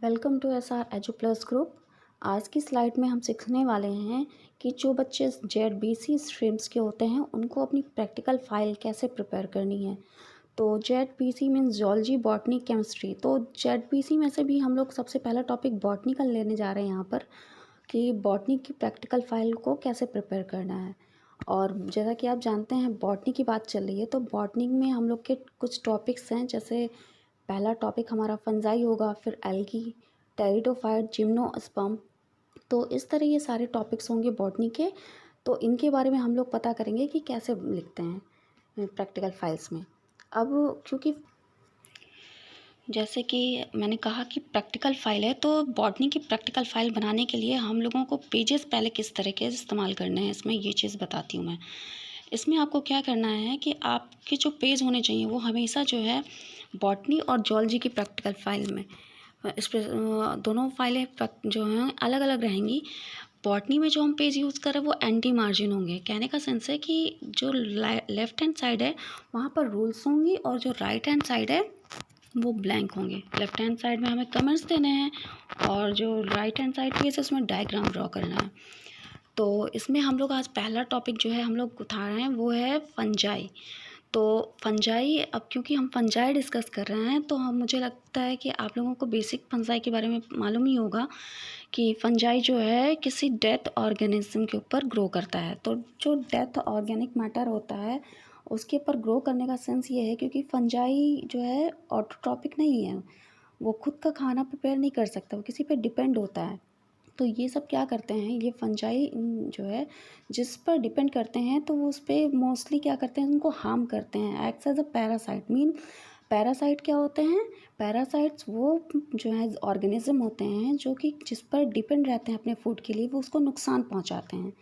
Welcome to S R edu plus group. आज की slide में हम सीखने वाले हैं कि जो बच्चे जेड-बीसी स्ट्रीम्स के होते हैं उनको अपनी प्रैक्टिकल फ़ाइल कैसे प्रिपेयर करनी है। तो Z-BC means zoology, botany, chemistry. तो जेड-बीसी में से भी हम लोग सबसे पहला टॉपिक बॉटनी का लेने जा रहे हैं यहाँ पर कि बॉटनी की प्रैक्टिकल फ़ाइल को कैसे प्रिपेयर करना है। और जैसा कि आप जानते हैं बॉटनी की बात चल रही है, तो बॉटनी में हम लोग के कुछ टॉपिक्स हैं। जैसे पहला टॉपिक हमारा फंजाई होगा, फिर एल्गी, टेरिडोफाइट, जिम्नोस्पर्म। तो इस तरह ये सारे टॉपिक्स होंगे बॉटनी के। तो इनके बारे में हम लोग पता करेंगे कि कैसे लिखते हैं प्रैक्टिकल फाइल्स में। अब क्योंकि जैसे कि मैंने कहा कि प्रैक्टिकल फ़ाइल है, तो बॉटनी की प्रैक्टिकल फ़ाइल बनाने के लिए हम लोगों को पेजेस पहले किस तरह के इस्तेमाल करने हैं, इसमें ये चीज़ बताती हूँ मैं। इसमें आपको क्या करना है कि आपके जो पेज होने चाहिए वो हमेशा जो है बॉटनी और जूलॉजी की प्रैक्टिकल फ़ाइल में इस पर दोनों फाइलें जो हैं अलग अलग रहेंगी। बॉटनी में जो हम पेज यूज़ कर रहे हैं वो एंटी मार्जिन होंगे। कहने का सेंस है कि जो लेफ़्ट हैंड साइड है वहाँ पर रूल्स होंगी और जो राइट हैंड साइड है वो ब्लैंक होंगे। लेफ़्ट हैंड साइड में हमें कमेंट्स देने हैं और जो राइट हैंड साइड पेज है उसमें डायग्राम ड्रॉ करना है। तो इसमें हम लोग आज पहला टॉपिक जो है हम लोग उठा रहे हैं वो है फंजाई। तो फंजाई, अब क्योंकि हम फंजाई डिस्कस कर रहे हैं तो हम मुझे लगता है कि आप लोगों को बेसिक फंजाई के बारे में मालूम ही होगा कि फंजाई जो है किसी डेथ ऑर्गेनिज्म के ऊपर ग्रो करता है। तो जो डेथ ऑर्गेनिक मैटर होता है उसके ऊपर ग्रो करने का सेंस ये है क्योंकि फंजाई जो है ऑटोट्रॉपिक नहीं है, वो खुद का खाना प्रिपेयर नहीं कर सकता, वो किसी पे डिपेंड होता है। तो ये सब क्या करते हैं, ये फंजाई जो है जिस पर डिपेंड करते हैं तो वो उस पर मोस्टली क्या करते हैं, उनको हार्म करते हैं। Acts as a parasite. Mean parasite क्या होते हैं? पैरासाइट्स वो जो है ऑर्गेनिज्म होते हैं जो कि जिस पर डिपेंड रहते हैं अपने फूड के लिए, वो उसको नुकसान पहुंचाते हैं।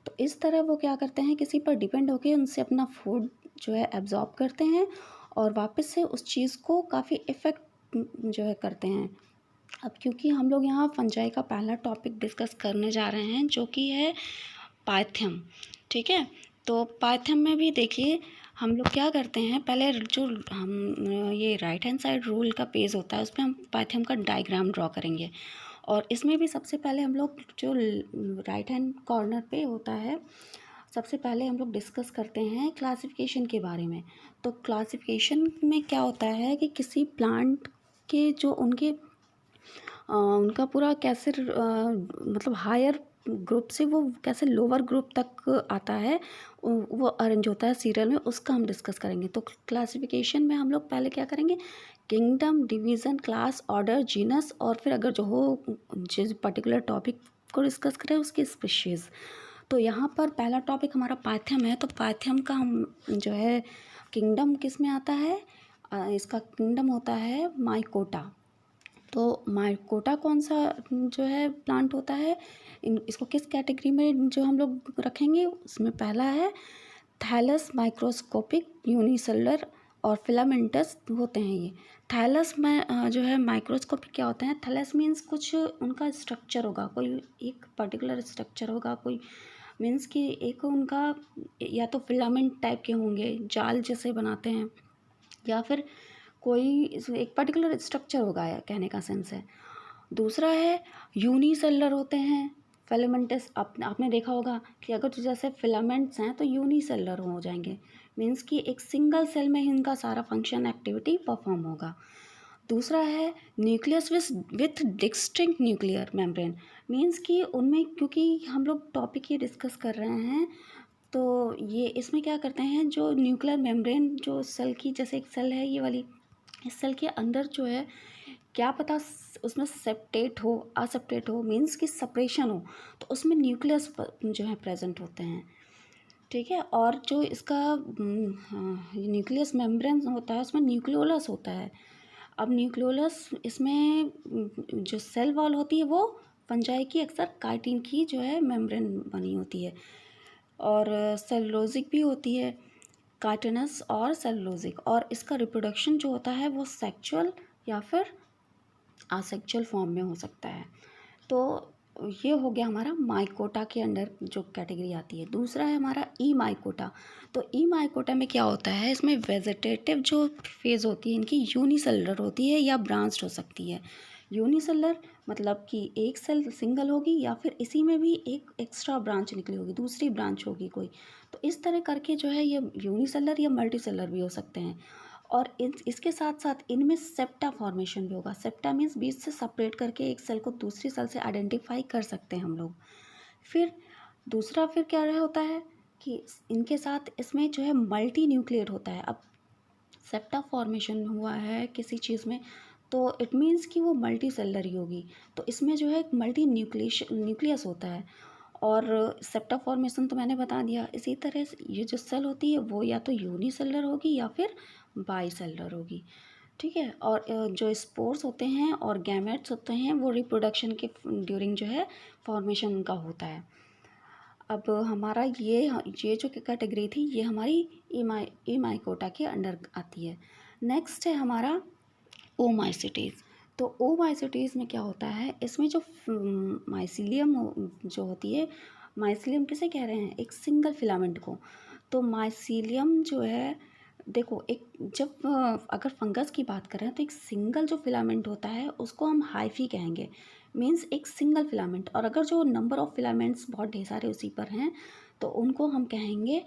तो इस तरह वो क्या करते हैं, किसी पर डिपेंड होकर उनसे अपना फूड जो है एब्जॉर्ब करते हैं और वापस से उस चीज़ को काफ़ी इफ़ेक्ट जो है करते हैं। अब क्योंकि हम लोग यहाँ फंजाई का पहला टॉपिक डिस्कस करने जा रहे हैं जो कि है पायथम। ठीक है, तो पायथम में भी देखिए हम लोग क्या करते हैं, पहले जो हम ये राइट हैंड साइड रूल का पेज होता है उस पर हम पायथम का डायग्राम ड्रॉ करेंगे। और इसमें भी सबसे पहले हम लोग जो राइट हैंड कॉर्नर पे होता है, सबसे पहले हम लोग डिस्कस करते हैं क्लासिफिकेशन के बारे में। तो क्लासिफिकेशन में क्या होता है कि किसी प्लांट के जो उनका पूरा कैसे मतलब हायर ग्रुप से वो कैसे लोअर ग्रुप तक आता है, वो अरेंज होता है सीरियल में, उसका हम डिस्कस करेंगे। तो क्लासिफिकेशन में हम लोग पहले क्या करेंगे, kingdom, division, class, order, genus और फिर अगर जो हो जिस पर्टिकुलर टॉपिक को डिस्कस करें उसकी स्पीशीज़। तो यहाँ पर पहला टॉपिक हमारा पायथम है। तो पायथम का हम जो है किंगडम किस में आता है, इसका किंगडम होता है माइकोटा। तो माइकोटा कौन सा जो है प्लांट होता है, इसको किस कैटेगरी में जो हम लोग रखेंगे, उसमें पहला है थैलस माइक्रोस्कोपिक यूनिसेलुलर और फिलामेंटस होते हैं ये। थैलस में जो है माइक्रोस्कोपिक क्या होते हैं, थैलस मीन्स कुछ उनका स्ट्रक्चर होगा, कोई एक पर्टिकुलर स्ट्रक्चर होगा, कोई मीन्स कि एक उनका या तो फिलामेंट टाइप के होंगे, जाल जैसे बनाते हैं, या फिर कोई एक पर्टिकुलर स्ट्रक्चर होगा, या कहने का सेंस है। दूसरा है यूनिसेलुलर होते हैं फिलामेंटस। आपने देखा होगा कि अगर तो जैसे फिलामेंट्स हैं तो यूनिसेलुलर हो जाएंगे, मीन्स कि एक सिंगल सेल में ही इनका सारा फंक्शन एक्टिविटी परफॉर्म होगा। दूसरा है nucleus with distinct nuclear membrane. Means कि उनमें, क्योंकि हम लोग टॉपिक ये डिस्कस कर रहे हैं तो ये इसमें क्या करते हैं, जो न्यूक्लियर मेम्ब्रेन जो सेल की, जैसे एक सेल है ये वाली, इस सेल के अंदर जो है क्या पता उसमें सेप्टेट हो, असेप्टेट हो, मीन्स कि सेपरेशन हो, तो उसमें न्यूक्लियस जो है प्रेजेंट होते हैं। ठीक है, और जो इसका न्यूक्लियस मेम्ब्रेन होता है उसमें न्यूक्लियोलस होता है। अब न्यूक्लियोलस इसमें जो सेल वॉल होती है वो फंजाई की अक्सर काइटिन की जो है मेम्ब्रेन बनी होती है, और सेलुलोजिक भी होती है, काइटिनस और सेलुलोजिक। और इसका रिप्रोडक्शन जो होता है वो सेक्चुअल या फिर असेक्चुअल फॉर्म में हो सकता है। तो ये हो गया हमारा माइकोटा के अंडर जो कैटेगरी आती है। दूसरा है हमारा ई माइकोटा। तो ई माइकोटा में क्या होता है, इसमें वेजिटेटिव जो फेज़ होती है इनकी यूनिसेलुलर होती है या ब्रांच्ड हो सकती है। यूनिसेलर मतलब कि एक सेल सिंगल होगी या फिर इसी में भी एक एक्स्ट्रा ब्रांच निकली होगी, दूसरी ब्रांच होगी कोई। तो इस तरह करके जो है ये यूनिसेलर या मल्टीसेलर भी हो सकते हैं। और इसके साथ साथ इनमें सेप्टा फॉर्मेशन भी होगा। सेप्टा मीन्स बीच से सेपरेट करके एक सेल को दूसरी सेल से आइडेंटिफाई कर सकते हैं हम लोग। फिर दूसरा फिर क्या होता है कि इनके साथ इसमें जो है मल्टी न्यूक्लिएट होता है। अब सेप्टा फॉर्मेशन हुआ है किसी चीज़ में तो इट मीन्स कि वो मल्टी सेलर ही होगी। तो इसमें जो है एक मल्टी न्यूक्लियस होता है। और सेप्टा फॉर्मेशन तो मैंने बता दिया। इसी तरह से ये जो सेल होती है वो या तो यूनिसेलर होगी या फिर बाईसेलर होगी। ठीक है। और जो स्पोर्स होते हैं और गैमेट्स होते हैं वो रिप्रोडक्शन के ड्यूरिंग जो है फॉर्मेशन उनका होता है। अब हमारा ये जो कैटेगरी थी ये हमारी एमाइकोटा के अंडर आती है। नेक्स्ट है हमारा ओमाइसिटीज़। तो ओमाइसिटीज़ में क्या होता है, इसमें जो माइसिलियम जो होती है, माइसिलियम किसे कह रहे हैं, एक सिंगल फिलामेंट को। तो माइसिलियम जो है देखो एक जब अगर फंगस की बात करें तो एक सिंगल जो फिलामेंट होता है उसको हम हाइफी कहेंगे, मीन्स एक सिंगल फिलामेंट। और अगर जो नंबर ऑफ फिलामेंट्स बहुत ढेर सारे उसी पर हैं तो उनको हम कहेंगे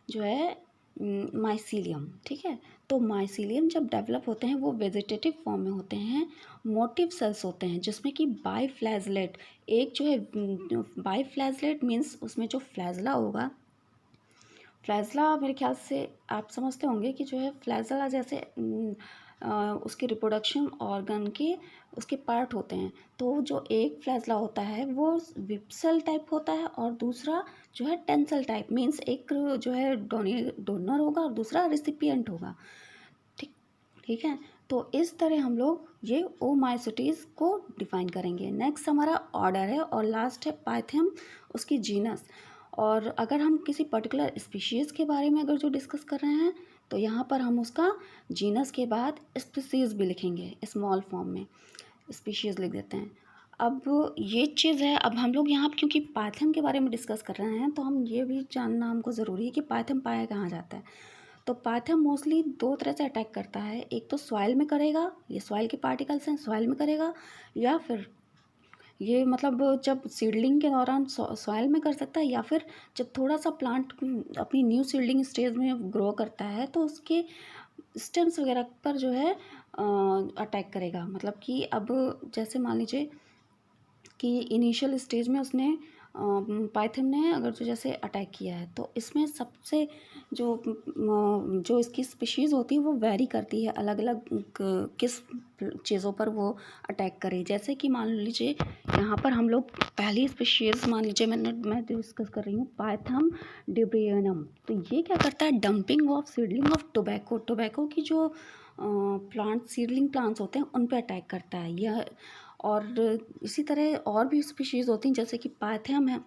जो है माइसीलियम। ठीक है। तो माइसीलियम जब डेवलप होते हैं वो वेजिटेटिव फॉर्म में होते हैं, मोटिव सेल्स होते हैं जिसमें कि बाईफ्लैजलेट एक जो है बाईफ्लैजलेट मीन्स उसमें जो फ्लैजला होगा, फ्लैजला मेरे ख्याल से आप समझते होंगे कि जो है फ्लैजला जैसे उसके रिप्रोडक्शन ऑर्गन के उसके पार्ट होते हैं। तो जो एक फ्लैजला होता है वो विप्सल टाइप होता है और दूसरा जो है टेंसल टाइप, मीन्स एक जो है डोनर होगा और दूसरा रिसिपिएंट होगा। ठीक ठीक है। तो इस तरह हम लोग ये ओमाइसिटीज़ को डिफाइन करेंगे। नेक्स्ट हमारा ऑर्डर है और लास्ट है पाइथम, उसकी जीनस। और अगर हम किसी पर्टिकुलर स्पीशीज़ के बारे में अगर जो डिस्कस कर रहे हैं तो यहाँ पर हम उसका जीनस के बाद स्पीशीज़ भी लिखेंगे, स्मॉल फॉर्म में स्पीशीज़ लिख देते हैं। अब ये चीज़ है, अब हम लोग यहाँ क्योंकि पाइथम के बारे में डिस्कस कर रहे हैं तो हम ये भी जानना हमको ज़रूरी है कि पाइथम पाया कहाँ जाता है। तो पाइथम मोस्टली दो तरह से अटैक करता है, एक तो सॉइल में करेगा, ये सॉइल के पार्टिकल्स हैं सॉइल में करेगा, या फिर ये मतलब जब सीडलिंग के दौरान सॉइल में कर सकता है, या फिर जब थोड़ा सा प्लांट अपनी न्यू सीडलिंग स्टेज में ग्रो करता है तो उसके स्टेम्स वगैरह पर जो है अटैक करेगा। मतलब कि अब जैसे मान लीजिए कि इनिशियल स्टेज में उसने पाइथन ने अगर जो जैसे अटैक किया है तो इसमें सबसे जो इसकी स्पीशीज़ होती है वो वेरी करती है अलग अलग किस चीज़ों पर वो अटैक करे। जैसे कि मान लीजिए यहाँ पर हम लोग पहली स्पीशीज़ मान लीजिए मैं डिस्कस कर रही हूँ पाइथम डिब्रियनम। तो ये क्या करता है, dumping of seedling of tobacco की जो प्लांट सीडलिंग प्लांट्स होते हैं उन पे अटैक करता है यह। और इसी तरह और भी स्पीशीज़ होती हैं जैसे कि पाइथम है,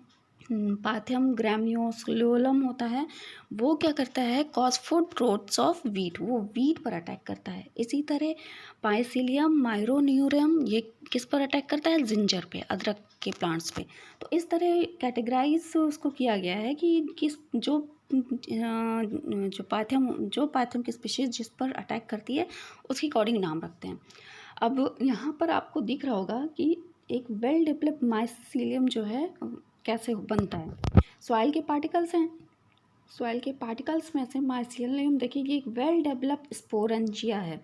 पाइथम ग्रैमियोस्कुलम होता है, वो क्या करता है कॉज फूड रोट्स ऑफ वीट, वो वीट पर अटैक करता है। इसी तरह पाइसिलियम माइरोन्यूरियम ये किस पर अटैक करता है, जिंजर पे, अदरक के प्लांट्स पे। तो इस तरह कैटेगराइज उसको किया गया है कि किस जो पाइथम की स्पीशीज़ जिस पर अटैक करती है उसकी अकॉर्डिंग नाम रखते हैं। अब यहाँ पर आपको दिख रहा होगा कि एक वेल डेवलप्ड माइसीलियम जो है कैसे बनता है। सॉइल के पार्टिकल्स हैं, सॉइल के पार्टिकल्स में से माइसीलियम देखिए ये एक वेल डेवलप्ड स्पोरेंजिया है।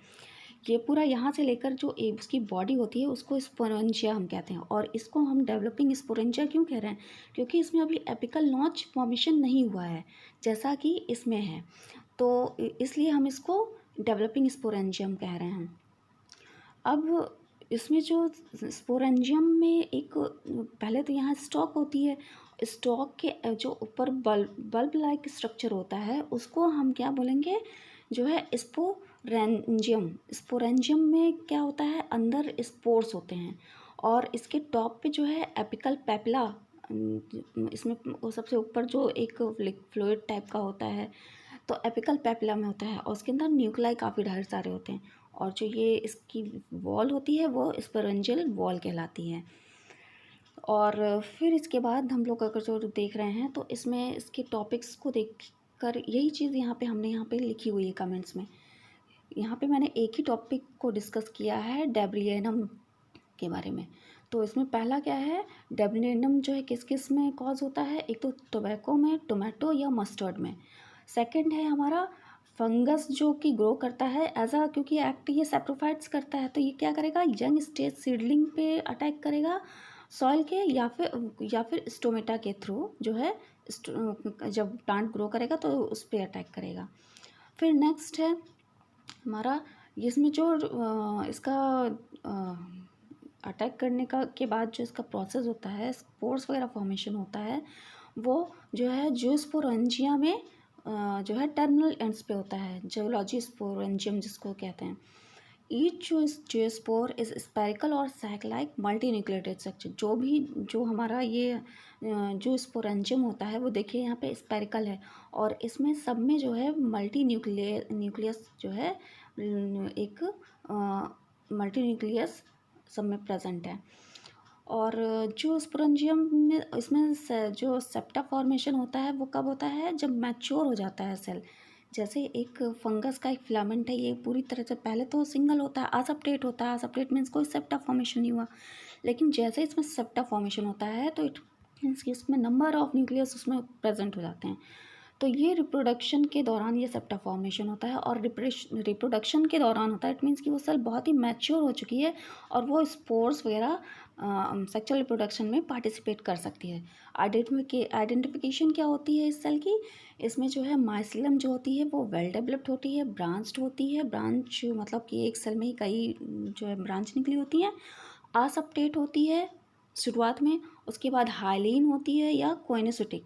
ये पूरा यहाँ से लेकर जो उसकी बॉडी होती है उसको स्पोरेंजिया हम कहते हैं। और इसको हम डेवलपिंग स्पोरेंजिया क्यों कह रहे हैं, क्योंकि इसमें अभी एपिकल नॉच फॉर्मेशन नहीं हुआ है जैसा कि इसमें है, तो इसलिए हम इसको डेवलपिंग स्पोरेंजियम कह रहे हैं। अब इसमें जो स्पोरेंजियम में एक पहले तो यहाँ स्टॉक होती है, स्टॉक के जो ऊपर बल्ब लाइक स्ट्रक्चर होता है उसको हम क्या बोलेंगे, जो है स्पोरेंजियम। स्पोरेंजियम में क्या होता है, अंदर स्पोर्स होते हैं और इसके टॉप पे जो है एपिकल पेपला, इसमें वो सबसे ऊपर जो एक फ्लूइड टाइप का होता है तो एपिकल पेपला में होता है और उसके अंदर न्यूक्लाई काफ़ी ढेर सारे होते हैं। और जो ये इसकी वॉल होती है वो स्पोरेंजियल वॉल कहलाती है। और फिर इसके बाद हम लोग अगर जो देख रहे हैं तो इसमें इसके टॉपिक्स को देख कर यही चीज़ हमने यहाँ पे लिखी हुई है कमेंट्स में। यहाँ पे मैंने एक ही टॉपिक को डिस्कस किया है, डेब्रियनम के बारे में। तो इसमें पहला क्या है, डेब्यूटेनम जो है किस किस में कॉज होता है, एक तो टोबैको में, टोमेटो या मस्टर्ड में। सेकंड है हमारा फंगस जो कि ग्रो करता है एज अ, क्योंकि एक्ट ये सेप्रोफाइट्स करता है, तो ये क्या करेगा, यंग स्टेज सीडलिंग पे अटैक करेगा सॉइल के, या फिर स्टोमेटा के थ्रू जो है जब प्लांट ग्रो करेगा तो उस पर अटैक करेगा। फिर नेक्स्ट है हमारा, इसमें जो इसका अटैक करने का के बाद जो इसका प्रोसेस होता है, स्पोर्स वगैरह फॉर्मेशन होता है, वो जो है जूस्पोरेंजिया में जो है टर्मिनल एंड्स पे होता है, जियोलॉजी स्पोरेंजियम जिसको कहते हैं। ईच जियोस्पोर इज स्पेरिकल और sac like multinucleated structure. जो हमारा ये जो स्पोरेंजियम होता है वो देखिए यहाँ पे स्पेरिकल है, और इसमें सब में जो है मल्टी न्यूक्लियस जो है एक मल्टी न्यूक्लियस सब में प्रेजेंट है। और जो स्पोरेंजियम में इसमें जो सेप्टा फॉर्मेशन होता है वो कब होता है, जब मैच्योर हो जाता है सेल। जैसे एक फंगस का एक फिलामेंट है, ये पूरी तरह से पहले तो सिंगल होता है, असेप्टेट होता है, असेप्टेट मीन्स कोई सेप्टा फॉर्मेशन नहीं हुआ, लेकिन जैसे इसमें सेप्टा फॉर्मेशन होता है तो इट मीन्स कि इसमें नंबर ऑफ न्यूक्लियस उसमें प्रेजेंट हो जाते हैं। तो ये रिप्रोडक्शन के दौरान ये सेप्टा फॉर्मेशन होता है, और रिप्रोडक्शन के दौरान होता है, इट मीन्स कि वो सेल बहुत ही मैच्योर हो चुकी है और वो स्पोर्स वगैरह सेक्सुअल रिप्रोडक्शन में पार्टिसिपेट कर सकती है। आइडेंटिफिकेशन क्या होती है इस सेल की, इसमें जो है माइसिलम जो होती है वो वेल डेवलप्ड होती है, ब्रांच्ड होती है, ब्रांच मतलब कि एक सेल में ही कई जो है ब्रांच निकली होती हैं, असप्टेट होती है शुरुआत में, उसके बाद हाइलीन होती है या कोइनोसिटिक।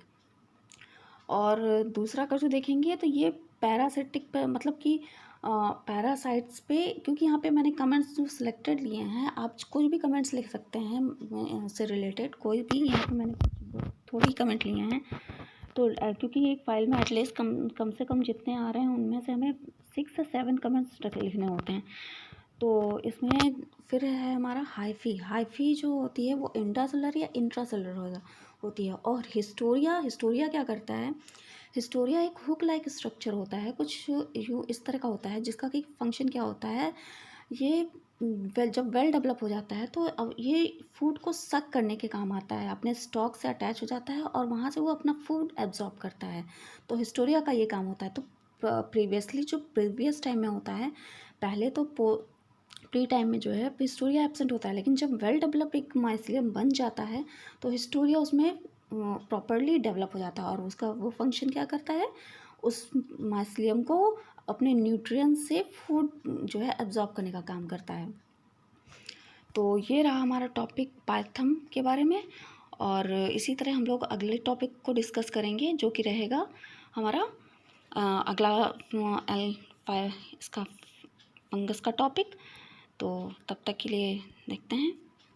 और दूसरा का जो देखेंगे तो ये पैरासिटिक पे, मतलब कि पैरासाइट्स पे, क्योंकि यहाँ पे मैंने कमेंट्स जो सिलेक्टेड लिए हैं, आप कोई भी कमेंट्स लिख सकते हैं से रिलेटेड, कोई भी, यहाँ पे मैंने थोड़ी कमेंट लिए हैं। तो क्योंकि एक फ़ाइल में एटलीस्ट कम से कम जितने आ रहे हैं उनमें से हमें 6 से 7 कमेंट्स लिखने होते हैं। तो इसमें फिर है हमारा हाइफी जो होती है वो इंट्रासेलुलर या इंट्रासेलुलर होती है। और हिस्टोरिया क्या करता है, हिस्टोरिया एक हुक लाइक स्ट्रक्चर होता है, कुछ यूँ इस तरह का होता है, जिसका कि फंक्शन क्या होता है, ये जब वेल डेवलप हो जाता है तो अब ये फूड को सक करने के काम आता है, अपने स्टॉक से अटैच हो जाता है और वहाँ से वो अपना फूड एब्जॉर्ब करता है। तो हिस्टोरिया का ये काम होता है। तो प्रीवियस टाइम में होता है, पहले तो प्री टाइम में जो है हिस्टोरिया एब्सेंट होता है, लेकिन जब वेल डेवलप एक माइसिलियम बन जाता है तो हिस्टोरिया उसमें प्रॉपरली डेवलप हो जाता है, और उसका वो फंक्शन क्या करता है, उस माइसिलियम को अपने न्यूट्रिएंट से फूड जो है एब्जॉर्ब करने का काम करता है। तो ये रहा हमारा टॉपिक पाइथम के बारे में, और इसी तरह हम लोग अगले टॉपिक को डिस्कस करेंगे जो कि रहेगा हमारा अगला इसका फंगस का टॉपिक। तो तब तक के लिए देखते हैं।